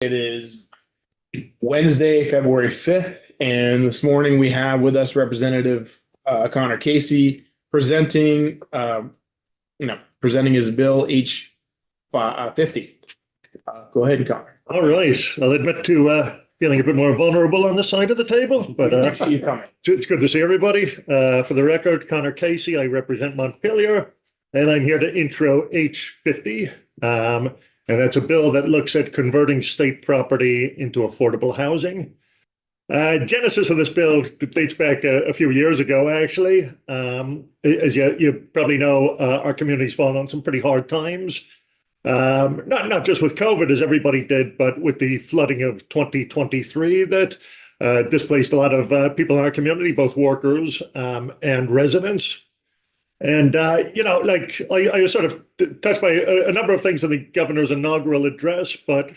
It is Wednesday, February 5th, and this morning we have with us Representative Connor Casey presenting, presenting his bill H 50. Go ahead, Connor. All right. I'll admit to feeling a bit more vulnerable on this side of the table, but You coming? it's good to see everybody. For the record, Connor Casey, I represent Montpelier, and I'm here to intro H50. And that's a bill that looks at converting state property into affordable housing. Genesis of this bill dates back a few years ago, actually. As you probably know, our community's fallen on some pretty hard times. Not just with COVID, as everybody did, but with the flooding of 2023 that displaced a lot of people in our community, both workers and residents. And, I was sort of touched by a number of things in the governor's inaugural address, but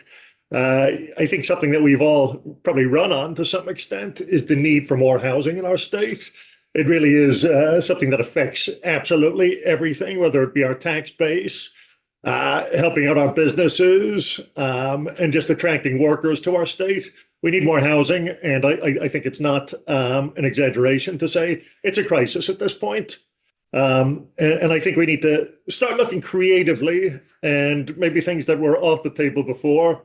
I think something that we've all probably run on to some extent is the need for more housing in our state. It really is something that affects absolutely everything, whether it be our tax base, helping out our businesses, and just attracting workers to our state. We need more housing, and I think it's not an exaggeration to say it's a crisis at this point. And I think we need to start looking creatively, and maybe things that were off the table before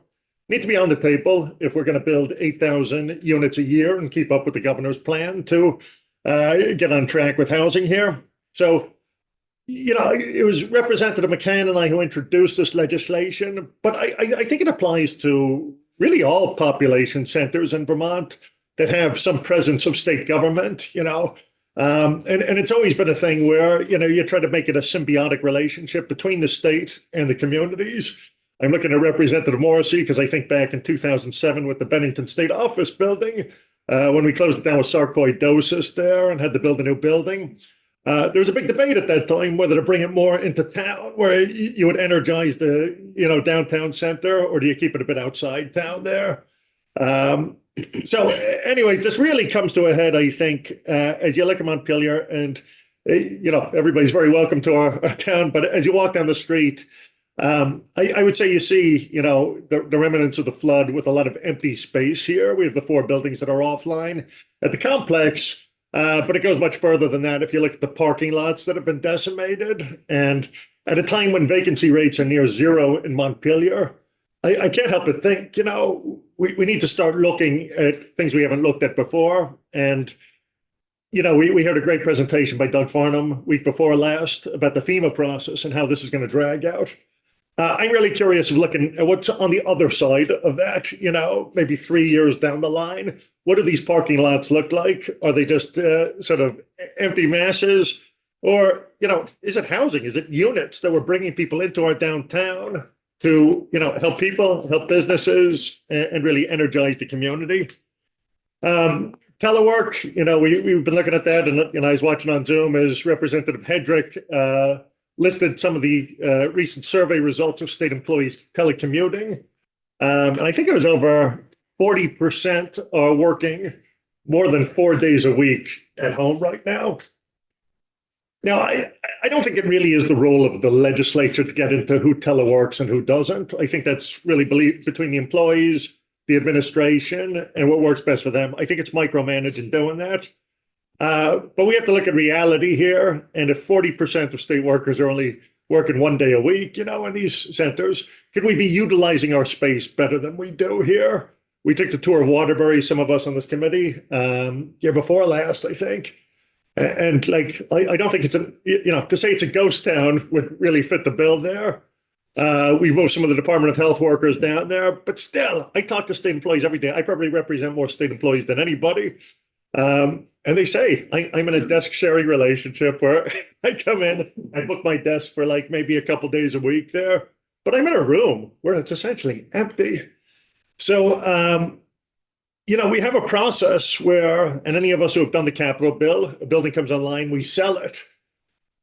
need to be on the table if we're going to build 8,000 units a year and keep up with the governor's plan to get on track with housing here. So, it was Representative McCann and I who introduced this legislation, but I think it applies to really all population centers in Vermont that have some presence of state government, And it's always been a thing where, you try to make it a symbiotic relationship between the state and the communities. I'm looking at Representative Morrissey because I think back in 2007 with the Bennington State Office building, when we closed it down with sarcoidosis there and had to build a new building. There was a big debate at that time whether to bring it more into town where you would energize the, downtown center, or do you keep it a bit outside town there? So anyways, this really comes to a head, I think, as you look at Montpelier and, everybody's very welcome to our town. But as you walk down the street, I would say you see, the remnants of the flood with a lot of empty space here. We have the 4 buildings that are offline at the complex, but it goes much further than that. If you look at the parking lots that have been decimated, and at a time when vacancy rates are near zero in Montpelier, I can't help but think, we need to start looking at things we haven't looked at before. And, we heard a great presentation by Doug Farnham week before last about the FEMA process and how this is going to drag out. I'm really curious of looking at what's on the other side of that, maybe 3 years down the line. What do these parking lots look like? Are they just sort of empty masses? Or, is it housing? Is it units that we're bringing people into our downtown to, help people, help businesses, and really energize the community? Telework, we've been looking at that, and I was watching on Zoom as Representative Hedrick listed some of the recent survey results of state employees telecommuting. And I think it was over 40% are working more than 4 days a week at home right now. Now, I don't think it really is the role of the legislature to get into who teleworks and who doesn't. I think that's really between the employees, the administration, and what works best for them. I think it's micromanaging doing that. But we have to look at reality here. And if 40% of state workers are only working 1 day a week, in these centers, could we be utilizing our space better than we do here? We took the tour of Waterbury, some of us on this committee, year before last, I think. And I don't think it's to say it's a ghost town would really fit the bill there. We moved some of the Department of Health workers down there, but still, I talk to state employees every day. I probably represent more state employees than anybody. And they say I'm in a desk sharing relationship where I come in, I book my desk for maybe a couple days a week there, but I'm in a room where it's essentially empty. So, we have a process where, and any of us who have done the capital bill, a building comes online, we sell it.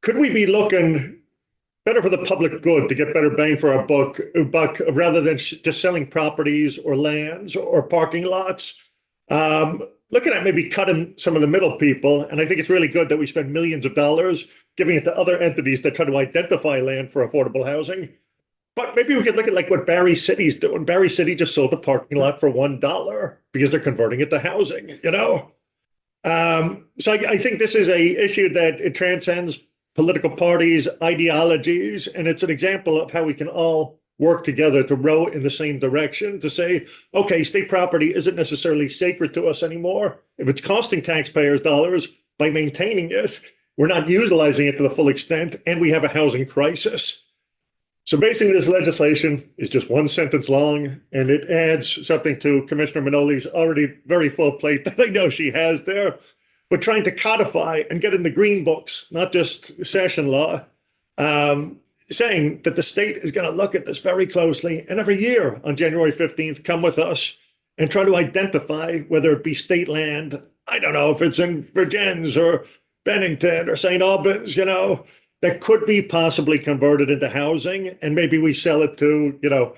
Could we be looking better for the public good to get better bang for our buck rather than just selling properties or lands or parking lots? Looking at maybe cutting some of the middle people. And I think it's really good that we spend millions of dollars giving it to other entities that try to identify land for affordable housing. But maybe we could look at like what Barry City's doing. Barry City just sold a parking lot for $1 because they're converting it to housing, you know? So I think this is a issue that it transcends political parties, ideologies, and it's an example of how we can all work together to row in the same direction to say, okay, state property isn't necessarily sacred to us anymore. If it's costing taxpayers dollars by maintaining it, we're not utilizing it to the full extent, and we have a housing crisis. So basically, this legislation is just one sentence long, and it adds something to Commissioner Manoli's already very full plate that I know she has there, but trying to codify and get in the green books, not just session law, saying that the state is going to look at this very closely, and every year on January 15th, come with us and try to identify whether it be state land. I don't know if it's in Virgins or Bennington or St. Albans, you know, that could be possibly converted into housing, and maybe we sell it to, you know,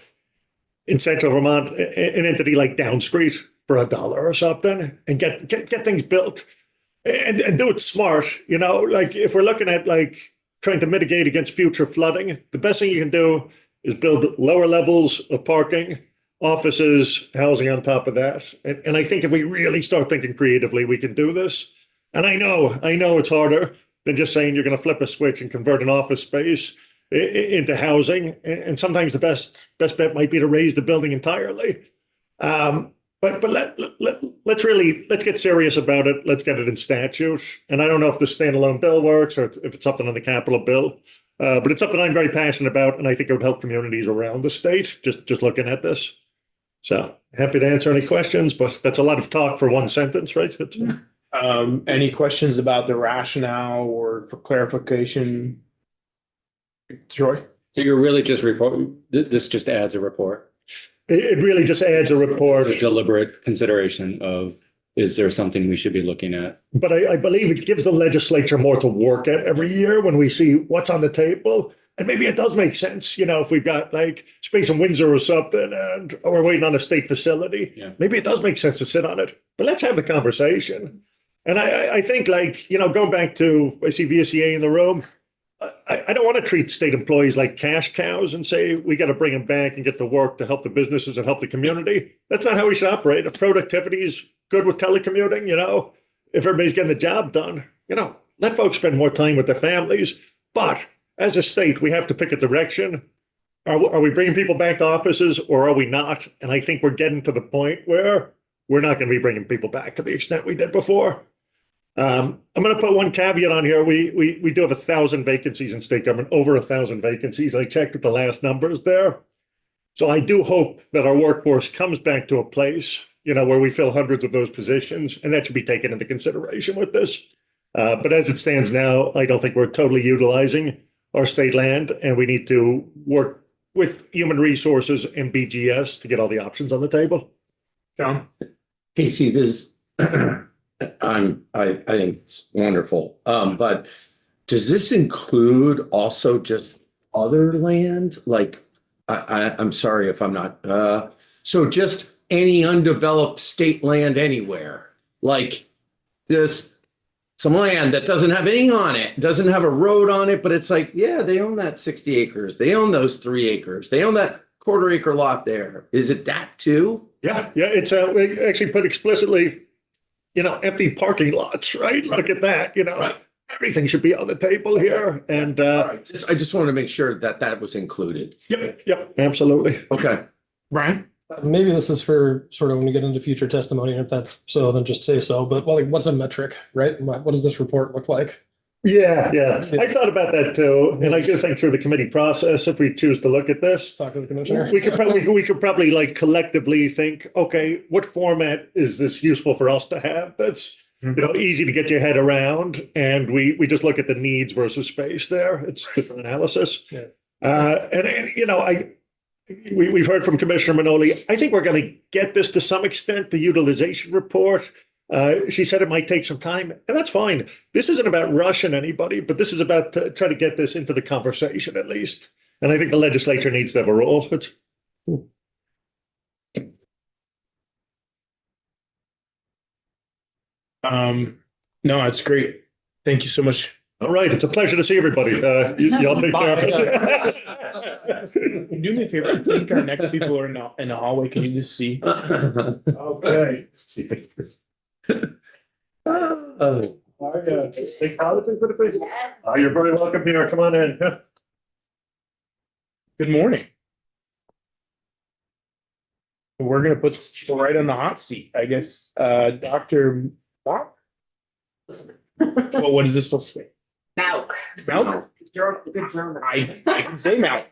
in central Vermont, an entity like Downstreet for $1 or something, and get things built and do it smart. You know, like if we're looking at like trying to mitigate against future flooding, the best thing you can do is build lower levels of parking, offices, housing on top of that. And I think if we really start thinking creatively, we can do this. And I know it's harder than just saying you're going to flip a switch and convert an office space into housing. And sometimes the best bet might be to raise the building entirely. But let's get serious about it. Let's get it in statute. And I don't know if the standalone bill works or if it's something on the capital bill. But it's something I'm very passionate about, and I think it would help communities around the state just looking at this. So happy to answer any questions, but that's a lot of talk for one sentence, right? Any questions about the rationale or for clarification? Troy? So you're really just this just adds a report. It really just adds a report. It's a deliberate consideration of, is there something we should be looking at? But I believe it gives the legislature more to work at every year when we see what's on the table. And maybe it does make sense, you know, if we've got like space in Windsor or something and we're waiting on a state facility, maybe it does make sense to sit on it. But let's have the conversation. And I think, like, you know, going back to, I see VSEA in the room, I don't want to treat state employees like cash cows and say we got to bring them back and get to work to help the businesses and help the community. That's not how we should operate. If productivity is good with telecommuting, you know, if everybody's getting the job done, you know, let folks spend more time with their families. But as a state, we have to pick a direction. Are we bringing people back to offices or are we not? And I think we're getting to the point where we're not going to be bringing people back to the extent we did before. I'm going to put one caveat on here. We do have 1,000 vacancies in state government, over 1,000 vacancies. I checked with the last numbers there. So I do hope that our workforce comes back to a place, you know, where we fill hundreds of those positions, and that should be taken into consideration with this. But as it stands now, I don't think we're totally utilizing our state land, and we need to work with human resources and BGS to get all the options on the table. John? Casey, this I think it's wonderful. But does this include also just other land? Like, I'm sorry if I'm not. So just any undeveloped state land anywhere, like this, some land that doesn't have anything on it, doesn't have a road on it, but it's like, yeah, they own that 60 acres. They own those 3 acres. They own that quarter-acre lot there. Is it that too? Yeah. It's we actually put explicitly, you know, empty parking lots, right? Look at that, you know, everything should be on the table here. And I just wanted to make sure that that was included. Yep, absolutely. Okay. Brian? Maybe this is for sort of when we get into future testimony, and if that's so, then just say so. But like, what's a metric, right? What does this report look like? Yeah. I thought about that too. And I do think through the committee process, if we choose to look at this, Talk to the commissioner. we could probably like collectively think, okay, what format is this useful for us to have? That's, you know, easy to get your head around. And we just look at the needs versus space there. It's different analysis. Yeah. And you know, we've heard from Commissioner Manoli. I think we're going to get this to some extent, the utilization report. She said it might take some time, and that's fine. This isn't about rushing anybody, but this is about trying to get this into the conversation at least. And I think the legislature needs to have a role. No, it's great. Thank you so much, All right, it's a pleasure to see everybody. Y'all take care. Do me a favor, I think our next people are in the hallway. Can you just see? Okay. Take politics with it, please. You're very welcome here. Come on in. Good morning. We're gonna put people right on the hot seat, I guess. Dr. Mark? Well, what is this supposed to be? Malk. Malcolm? Good German. I can say Malcolm.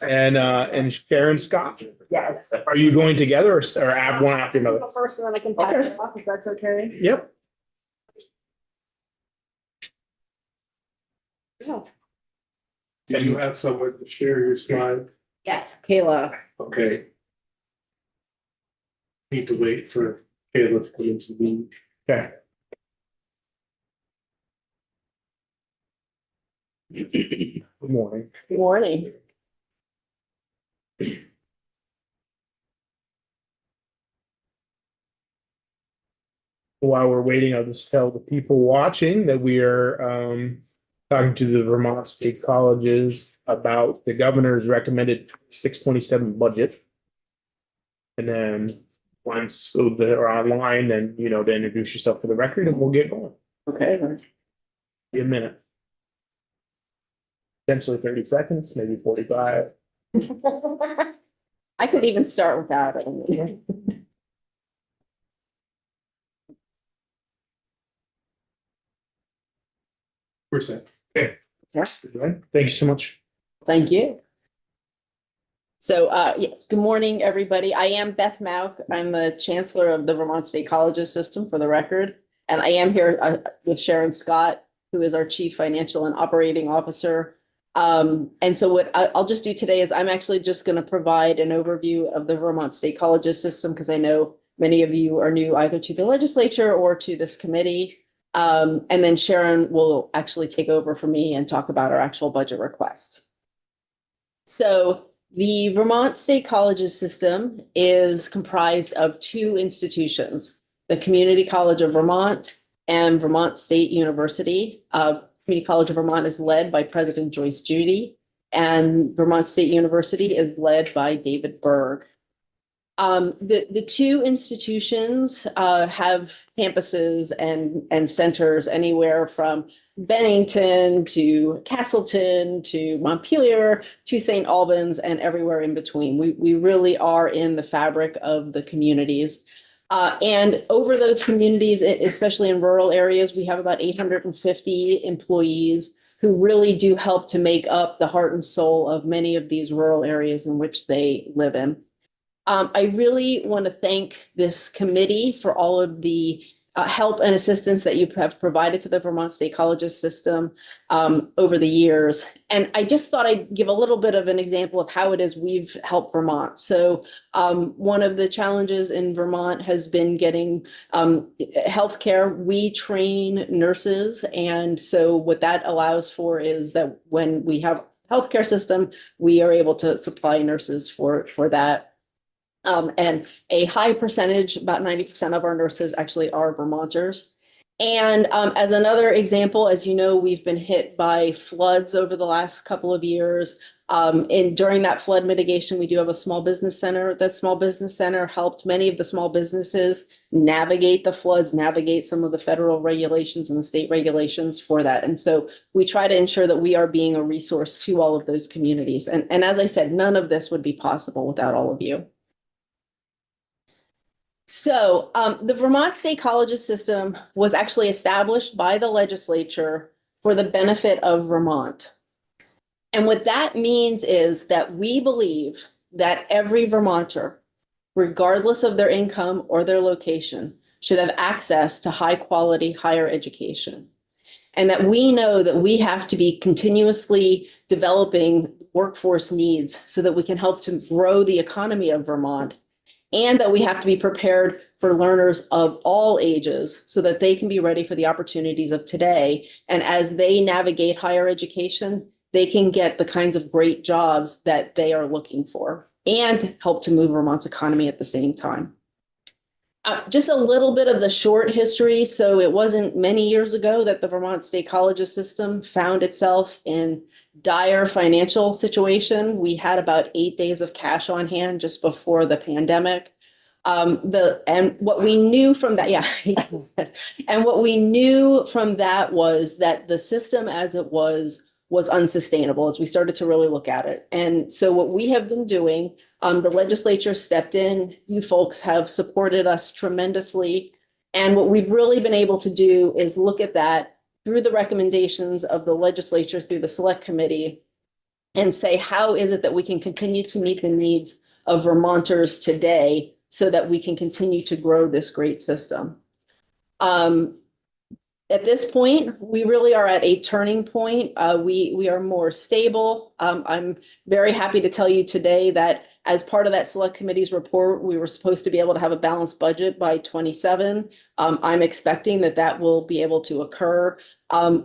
And Sharon Scott. Yes. Are you going together or add one after another? Go first and then I can pass Okay. it off if that's okay. Yep. Yeah. Do you have someone to share your slide? Yes, Kayla. Okay. Need to wait for Kayla to come into the meeting. Okay. Good morning. Good morning. While we're waiting, I'll just tell the people watching that we are talking to the Vermont State Colleges about the governor's recommended 627 budget. And then once they're online, then to introduce yourself for the record and we'll get going. Okay. Be a minute. Potentially 30 seconds, maybe 45. I could even start without it. Percent. Thank you so much. Thank you. So, yes, good morning, everybody. I am Beth Mauk. I'm the Chancellor of the Vermont State Colleges System, for the record. And I am here with Sharon Scott, who is our Chief Financial and Operating Officer. And so what I'll just do today is I'm actually just going to provide an overview of the Vermont State Colleges System, because I know many of you are new either to the legislature or to this committee. And then Sharon will actually take over for me and talk about our actual budget request. So the Vermont State Colleges System is comprised of two institutions, the Community College of Vermont and Vermont State University. Community College of Vermont is led by President Joyce Judy, and Vermont State University is led by David Berg. The two institutions have campuses and centers anywhere from Bennington to Castleton to Montpelier to St. Albans and everywhere in between. We really are in the fabric of the communities. And over those communities, especially in rural areas, we have about 850 employees who really do help to make up the heart and soul of many of these rural areas in which they live in. I really want to thank this committee for all of the help and assistance that you have provided to the Vermont State Colleges System over the years. And I just thought I'd give a little bit of an example of how it is we've helped Vermont. So one of the challenges in Vermont has been getting healthcare. We train nurses. And so what that allows for is that when we have a healthcare system, we are able to supply nurses for that. And a high percentage, about 90% of our nurses actually are Vermonters. And as another example, as you know, we've been hit by floods over the last couple of years. And during that flood mitigation, we do have a small business center. That small business center helped many of the small businesses navigate the floods, navigate some of the federal regulations and the state regulations for that. And so we try to ensure that we are being a resource to all of those communities. And as I said, none of this would be possible without all of you. So the Vermont State Colleges System was actually established by the legislature for the benefit of Vermont. And what that means is that we believe that every Vermonter, regardless of their income or their location, should have access to high quality higher education. And that we know that we have to be continuously developing workforce needs so that we can help to grow the economy of Vermont. And that we have to be prepared for learners of all ages so that they can be ready for the opportunities of today. And as they navigate higher education, they can get the kinds of great jobs that they are looking for and help to move Vermont's economy at the same time. Just a little bit of the short history. So it wasn't many years ago that the Vermont State Colleges system found itself in dire financial situation. We had about 8 days of cash on hand just before the pandemic. And what we knew from that, yeah. And what we knew from that was that the system as it was unsustainable as we started to really look at it. And so what we have been doing, the legislature stepped in, you folks have supported us tremendously. And what we've really been able to do is look at that through the recommendations of the legislature, through the select committee, and say, how is it that we can continue to meet the needs of Vermonters today so that we can continue to grow this great system? At this point, we really are at a turning point. We are more stable. I'm very happy to tell you today that as part of that select committee's report, we were supposed to be able to have a balanced budget by 27. I'm expecting that that will be able to occur.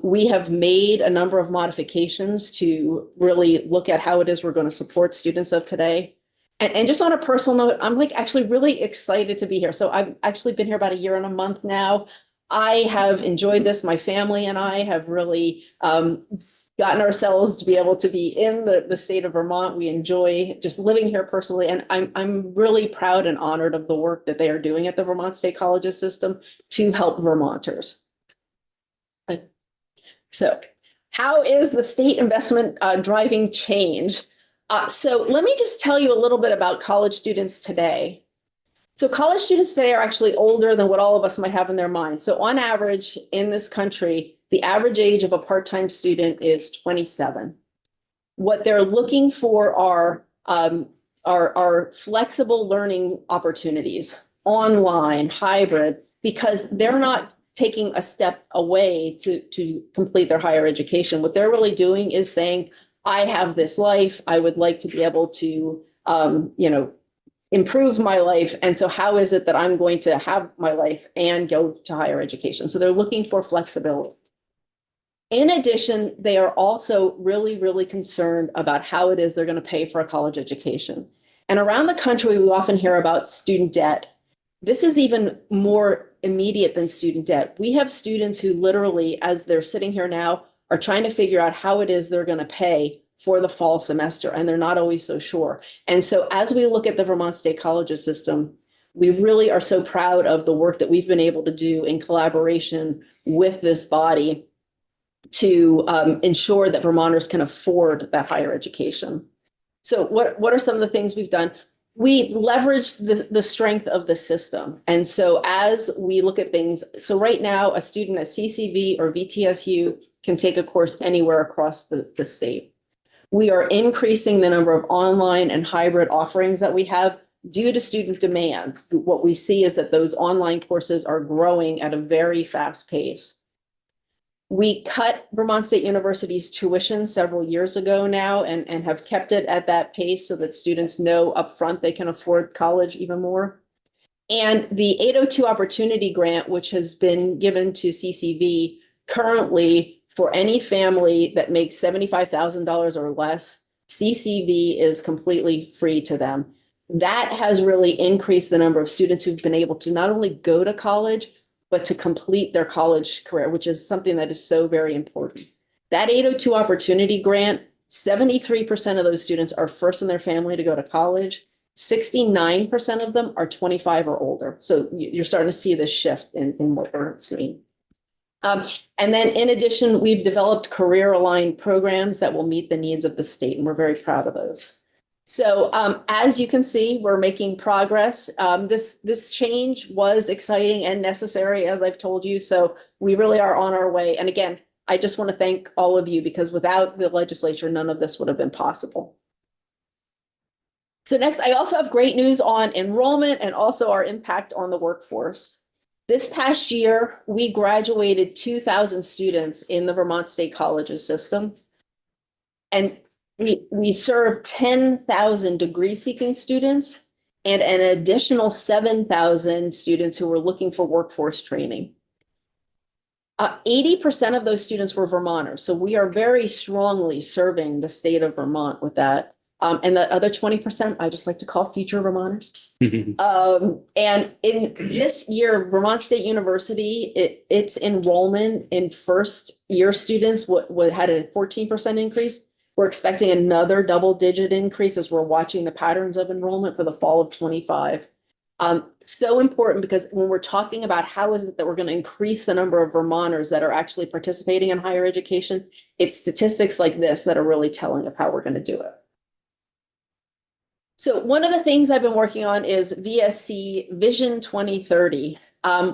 We have made a number of modifications to really look at how it is we're going to support students of today. And just on a personal note, I'm like actually really excited to be here. So I've actually been here about a year and a month now. I have enjoyed this. My family and I have really gotten ourselves to be able to be in the state of Vermont. We enjoy just living here personally. And I'm really proud and honored of the work that they are doing at the Vermont State Colleges system to help Vermonters. So how is the state investment driving change? So let me just tell you a little bit about college students today. So college students today are actually older than what all of us might have in their minds. So on average in this country, the average age of a part-time student is 27. What they're looking for are flexible learning opportunities, online, hybrid, because they're not taking a step away to complete their higher education. What they're really doing is saying, I have this life, I would like to be able to, improve my life. And so how is it that I'm going to have my life and go to higher education? So they're looking for flexibility. In addition, they are also really, really concerned about how it is they're going to pay for a college education. And around the country, we often hear about student debt. This is even more immediate than student debt. We have students who literally, as they're sitting here now, are trying to figure out how it is they're going to pay for the fall semester, and they're not always so sure. And so as we look at the Vermont State Colleges system, we really are so proud of the work that we've been able to do in collaboration with this body to ensure that Vermonters can afford that higher education. So what are some of the things we've done? We leveraged the strength of the system. And so as we look at things, so right now, a student at CCV or VTSU can take a course anywhere across the state. We are increasing the number of online and hybrid offerings that we have due to student demand. What we see is that those online courses are growing at a very fast pace. We cut Vermont State University's tuition several years ago now and have kept it at that pace so that students know upfront they can afford college even more. And the 802 Opportunity Grant, which has been given to CCV currently, for any family that makes $75,000 or less, CCV is completely free to them. That has really increased the number of students who've been able to not only go to college, but to complete their college career, which is something that is so very important. That 802 Opportunity Grant, 73% of those students are first in their family to go to college. 69% of them are 25 or older. So you're starting to see this shift in what we're seeing. And then in addition, we've developed career-aligned programs that will meet the needs of the state, and we're very proud of those. So as you can see, we're making progress. This change was exciting and necessary, as I've told you. So we really are on our way. And again, I just want to thank all of you, because without the legislature, none of this would have been possible. So next, I also have great news on enrollment and also our impact on the workforce. This past year, we graduated 2,000 students in the Vermont State Colleges system. And we served 10,000 degree-seeking students and an additional 7,000 students who were looking for workforce training. 80% of those students were Vermonters. So we are very strongly serving the state of Vermont with that. And the other 20%, I just like to call future Vermonters. And in this year, Vermont State University, its enrollment in first year students had a 14% increase. We're expecting another double-digit increase as we're watching the patterns of enrollment for the fall of 25. So important because when we're talking about how is it that we're going to increase the number of Vermonters that are actually participating in higher education, it's statistics like this that are really telling of how we're going to do it. So one of the things I've been working on is VSC Vision 2030.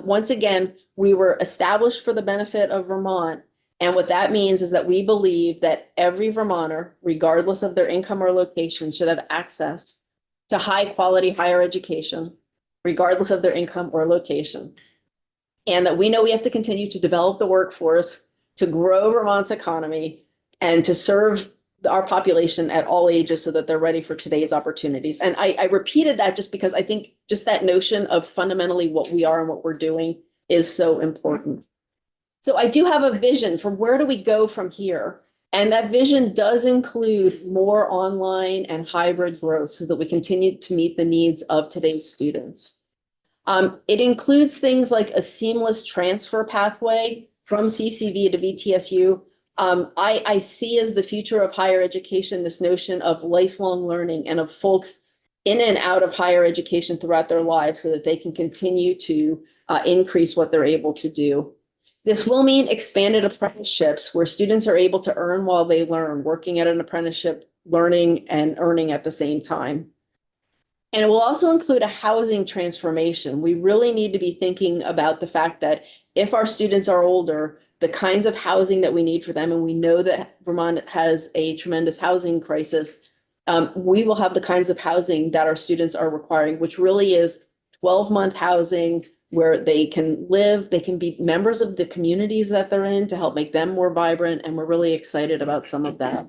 Once again, we were established for the benefit of Vermont. And what that means is that we believe that every Vermonter, regardless of their income or location, should have access to high quality higher education, regardless of their income or location. And that we know we have to continue to develop the workforce, to grow Vermont's economy, and to serve our population at all ages so that they're ready for today's opportunities. And I repeated that just because I think just that notion of fundamentally what we are and what we're doing is so important. So I do have a vision for where do we go from here? And that vision does include more online and hybrid growth so that we continue to meet the needs of today's students. It includes things like a seamless transfer pathway from CCV to VTSU. I see as the future of higher education this notion of lifelong learning and of folks in and out of higher education throughout their lives so that they can continue to increase what they're able to do. This will mean expanded apprenticeships where students are able to earn while they learn, working at an apprenticeship, learning and earning at the same time. And it will also include a housing transformation. We really need to be thinking about the fact that if our students are older, the kinds of housing that we need for them, and we know that Vermont has a tremendous housing crisis, we will have the kinds of housing that our students are requiring, which really is 12-month housing where they can live, they can be members of the communities that they're in to help make them more vibrant, and we're really excited about some of that.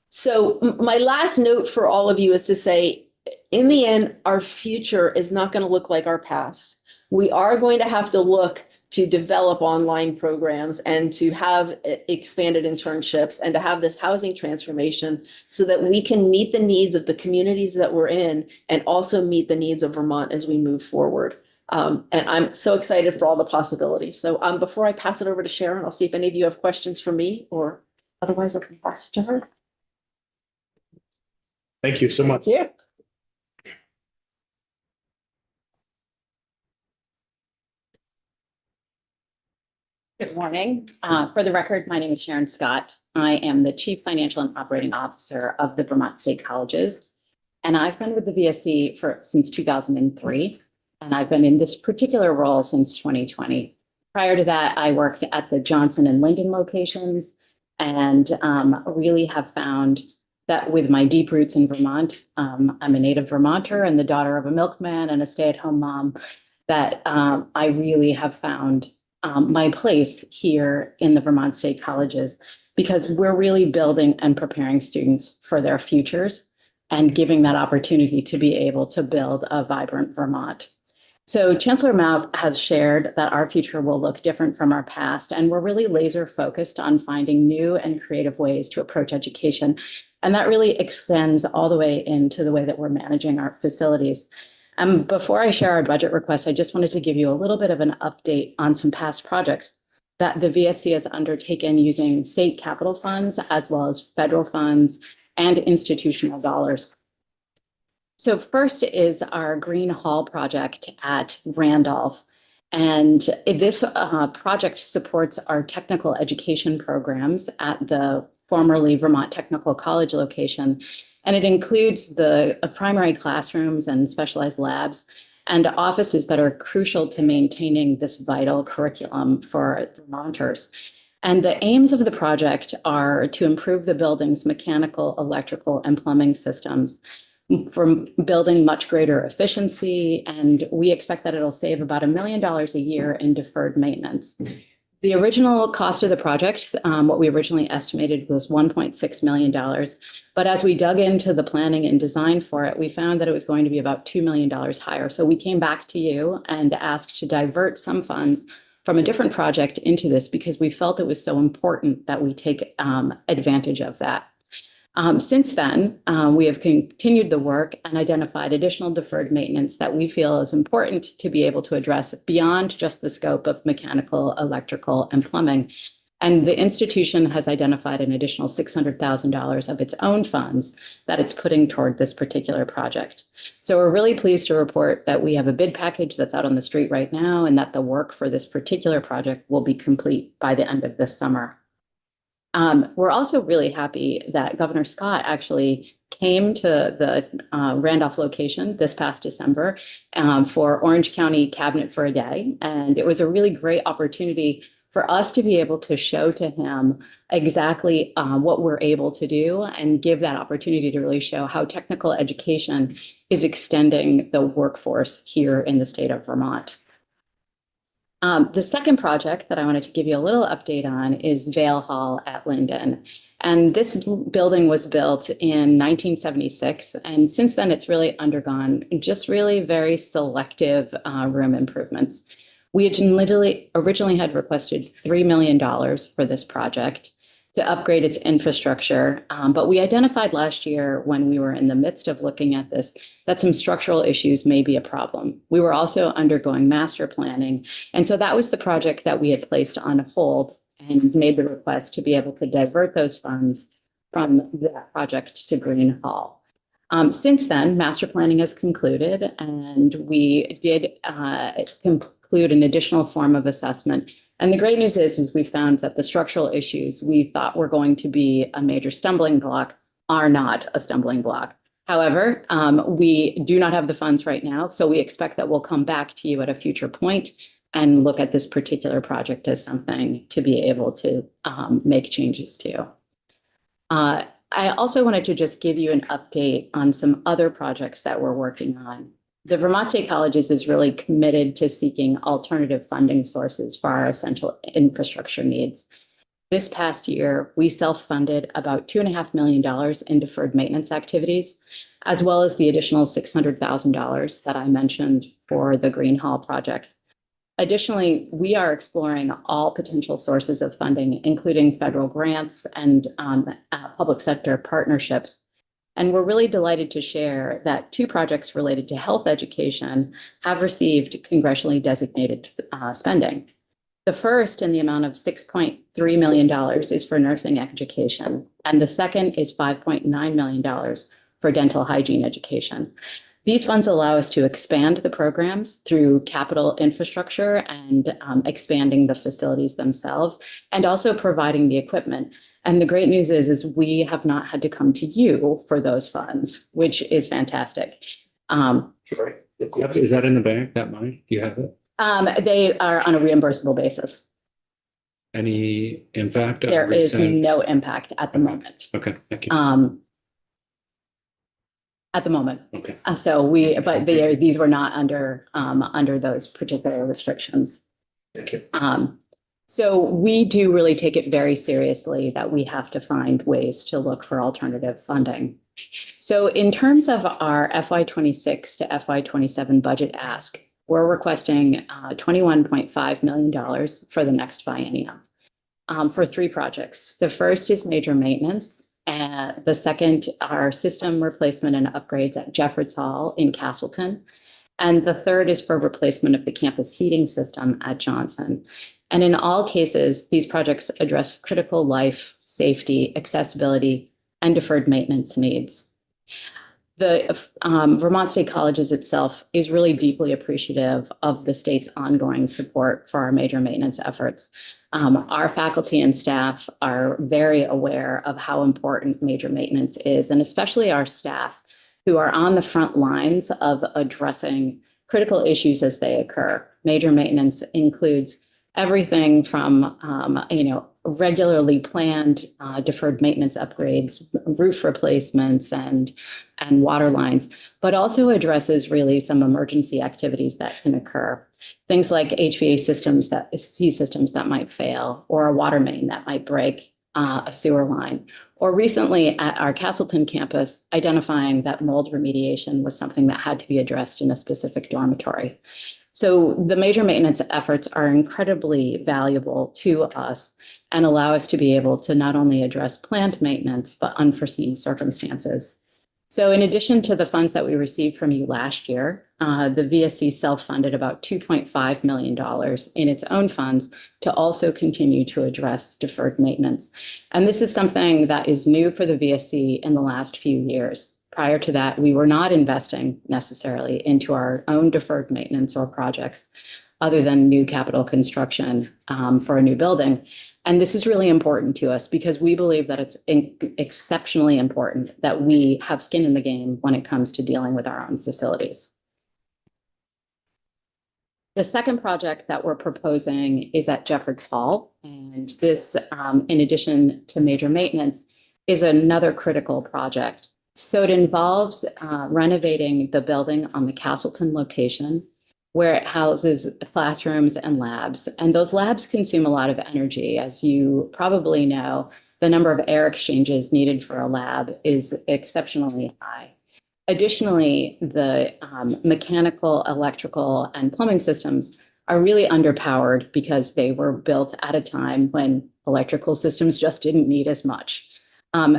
So my last note for all of you is to say, in the end, our future is not going to look like our past. We are going to have to look to develop online programs and to have expanded internships and to have this housing transformation so that we can meet the needs of the communities that we're in and also meet the needs of Vermont as we move forward. And I'm so excited for all the possibilities. So before I pass it over to Sharon, I'll see if any of you have questions for me, or otherwise I can pass it to her. Thank you so much. Yeah. Good morning. For the record, my name is Sharon Scott. I am the Chief Financial and Operating Officer of the Vermont State Colleges. And I've been with the VSC since 2003. And I've been in this particular role since 2020. Prior to that, I worked at the Johnson and Linden locations and really have found that with my deep roots in Vermont, I'm a native Vermonter and the daughter of a milkman and a stay-at-home mom, that I really have found my place here in the Vermont State Colleges, because we're really building and preparing students for their futures and giving that opportunity to be able to build a vibrant Vermont. So Chancellor Mauck has shared that our future will look different from our past, and we're really laser focused on finding new and creative ways to approach education. And that really extends all the way into the way that we're managing our facilities. Before I share our budget request, I just wanted to give you a little bit of an update on some past projects that the VSC has undertaken using state capital funds, as well as federal funds and institutional dollars. So first is our Green Hall project at Randolph. And this project supports our technical education programs at the formerly Vermont Technical College location. And it includes the primary classrooms and specialized labs and offices that are crucial to maintaining this vital curriculum for Vermonters. And the aims of the project are to improve the building's mechanical, electrical, and plumbing systems from building much greater efficiency. And we expect that it'll save about $1 million a year in deferred maintenance. The original cost of the project, what we originally estimated, was $1.6 million. But as we dug into the planning and design for it, we found that it was going to be about $2 million higher. So we came back to you and asked to divert some funds from a different project into this because we felt it was so important that we take advantage of that. Since then, we have continued the work and identified additional deferred maintenance that we feel is important to be able to address beyond just the scope of mechanical, electrical, and plumbing. And the institution has identified an additional $600,000 of its own funds that it's putting toward this particular project. So we're really pleased to report that we have a bid package that's out on the street right now, and that the work for this particular project will be complete by the end of this summer. We're also really happy that Governor Scott actually came to the Randolph location this past December for Orange County Cabinet for a Day. And it was a really great opportunity for us to be able to show to him exactly what we're able to do and give that opportunity to really show how technical education is extending the workforce here in the state of Vermont. The second project that I wanted to give you a little update on is Vale Hall at Linden. And this building was built in 1976. And since then, it's really undergone just really very selective room improvements. We originally had requested $3 million for this project to upgrade its infrastructure. But we identified last year when we were in the midst of looking at this, that some structural issues may be a problem. We were also undergoing master planning. And so that was the project that we had placed on hold and made the request to be able to divert those funds from that project to Green Hall. Since then, master planning has concluded, and we did conclude an additional form of assessment. And the great news is we found that the structural issues we thought were going to be a major stumbling block are not a stumbling block. However, we do not have the funds right now, so we expect that we'll come back to you at a future point and look at this particular project as something to be able to make changes to. I also wanted to just give you an update on some other projects that we're working on. The Vermont State Colleges is really committed to seeking alternative funding sources for our essential infrastructure needs. This past year, we self-funded about $2.5 million in deferred maintenance activities, as well as the additional $600,000 that I mentioned for the Green Hall project. Additionally, we are exploring all potential sources of funding, including federal grants and public sector partnerships. And we're really delighted to share that 2 projects related to health education have received congressionally designated spending. The first, in the amount of $6.3 million, is for nursing education, and the second is $5.9 million for dental hygiene education. These funds allow us to expand the programs through capital infrastructure and expanding the facilities themselves, and also providing the equipment. And the great news is we have not had to come to you for those funds, which is fantastic. Sure. Is that in the bank, that money? Do you have it? They are on a reimbursable basis. Any impact? There is no impact at the moment. Okay, thank you. At the moment. Okay. These were not under those particular restrictions. Thank you. So we do really take it very seriously that we have to find ways to look for alternative funding. So in terms of our FY26 to FY27 budget ask, we're requesting $21.5 million for the next biennium for 3 projects. The first is major maintenance. And the second are system replacement and upgrades at Jeffords Hall in Castleton. And the third is for replacement of the campus heating system at Johnson. And in all cases, these projects address critical life, safety, accessibility, and deferred maintenance needs. The Vermont State Colleges itself is really deeply appreciative of the state's ongoing support for our major maintenance efforts. Our faculty and staff are very aware of how important major maintenance is, and especially our staff who are on the front lines of addressing critical issues as they occur. Major maintenance includes everything from, regularly planned deferred maintenance upgrades, roof replacements, and water lines, but also addresses really some emergency activities that can occur. Things like HVAC systems that might fail, or a water main that might break, a sewer line, or recently at our Castleton campus, identifying that mold remediation was something that had to be addressed in a specific dormitory. So the major maintenance efforts are incredibly valuable to us and allow us to be able to not only address planned maintenance, but unforeseen circumstances. So in addition to the funds that we received from you last year, the VSC self-funded about $2.5 million in its own funds to also continue to address deferred maintenance. And this is something that is new for the VSC in the last few years. Prior to that, we were not investing necessarily into our own deferred maintenance or projects other than new capital construction for a new building. And this is really important to us because we believe that it's exceptionally important that we have skin in the game when it comes to dealing with our own facilities. The second project that we're proposing is at Jeffords Hall. And this, in addition to major maintenance, is another critical project. So it involves renovating the building on the Castleton location, where it houses classrooms and labs. And those labs consume a lot of energy. As you probably know, the number of air exchanges needed for a lab is exceptionally high. Additionally, the mechanical, electrical, and plumbing systems are really underpowered because they were built at a time when electrical systems just didn't need as much.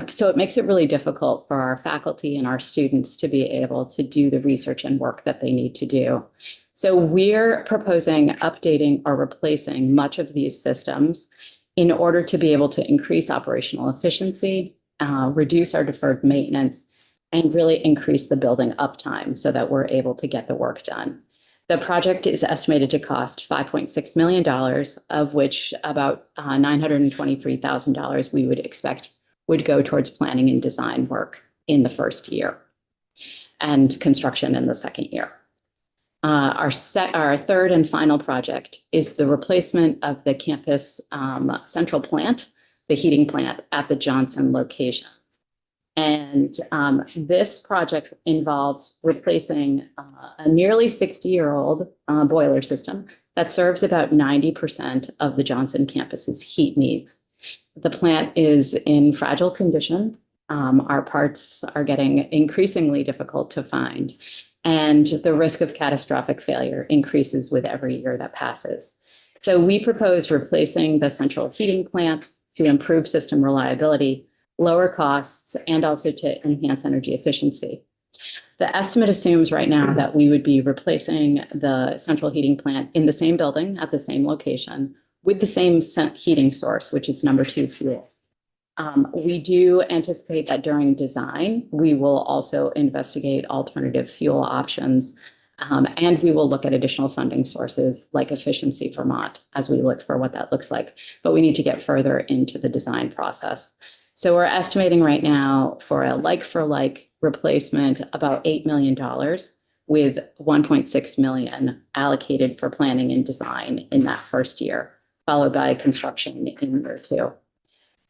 So it makes it really difficult for our faculty and our students to be able to do the research and work that they need to do. So we're proposing updating or replacing much of these systems in order to be able to increase operational efficiency, reduce our deferred maintenance, and really increase the building uptime so that we're able to get the work done. The project is estimated to cost $5.6 million, of which about $923,000 we would expect would go towards planning and design work in the first year and construction in the second year. Our third and final project is the replacement of the campus central plant, the heating plant at the Johnson location. And this project involves replacing a nearly 60-year-old boiler system that serves about 90% of the Johnson campus's heat needs. The plant is in fragile condition. Our parts are getting increasingly difficult to find, and the risk of catastrophic failure increases with every year that passes. So we propose replacing the central heating plant to improve system reliability, lower costs, and also to enhance energy efficiency. The estimate assumes right now that we would be replacing the central heating plant in the same building at the same location with the same heating source, which is number 2 fuel. We do anticipate that during design, we will also investigate alternative fuel options, and we will look at additional funding sources like Efficiency Vermont as we look for what that looks like. But we need to get further into the design process. So we're estimating right now for a like-for-like replacement about $8 million with $1.6 million allocated for planning and design in that first year, followed by construction in year 2.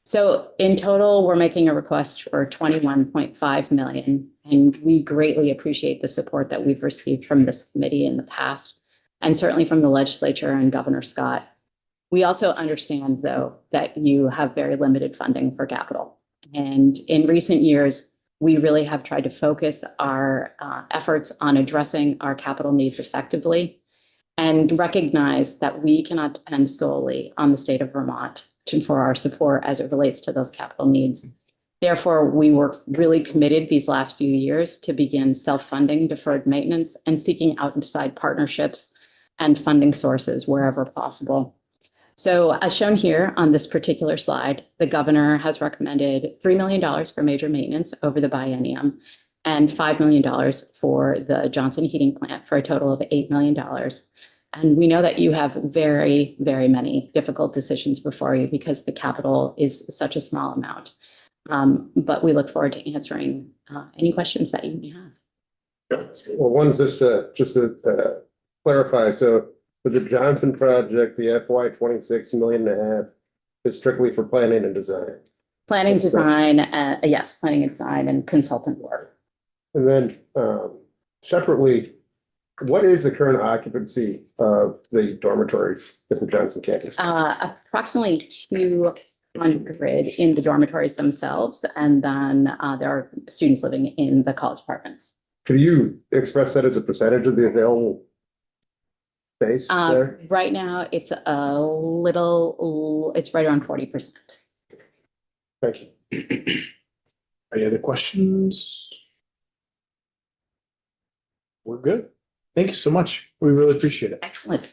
So in total, we're making a request for $21.5 million, and we greatly appreciate the support that we've received from this committee in the past, and certainly from the legislature and Governor Scott. We also understand, though, that you have very limited funding for capital. And in recent years, we really have tried to focus our efforts on addressing our capital needs effectively and recognize that we cannot depend solely on the state of Vermont for our support as it relates to those capital needs. Therefore, we were really committed these last few years to begin self-funding deferred maintenance and seeking outside partnerships and funding sources wherever possible. So as shown here on this particular slide, the governor has recommended $3 million for major maintenance over the biennium and $5 million for the Johnson heating plant for a total of $8 million. And we know that you have very, very many difficult decisions before you because the capital is such a small amount. But we look forward to answering any questions that you may have. Well, one's just to clarify, so for the Johnson project, the FY 26 million and a half is strictly for planning and design. Planning, design, yes, planning and design and consultant work. And then separately, what is the current occupancy of the dormitories at the Johnson campus? Approximately 200 in the dormitories themselves, and then there are students living in the college apartments. Could you express that as a percentage of the available base there? Right now, it's a little, it's right around 40%. Thank you. Any other questions? We're good. Thank you so much. We really appreciate it. Excellent.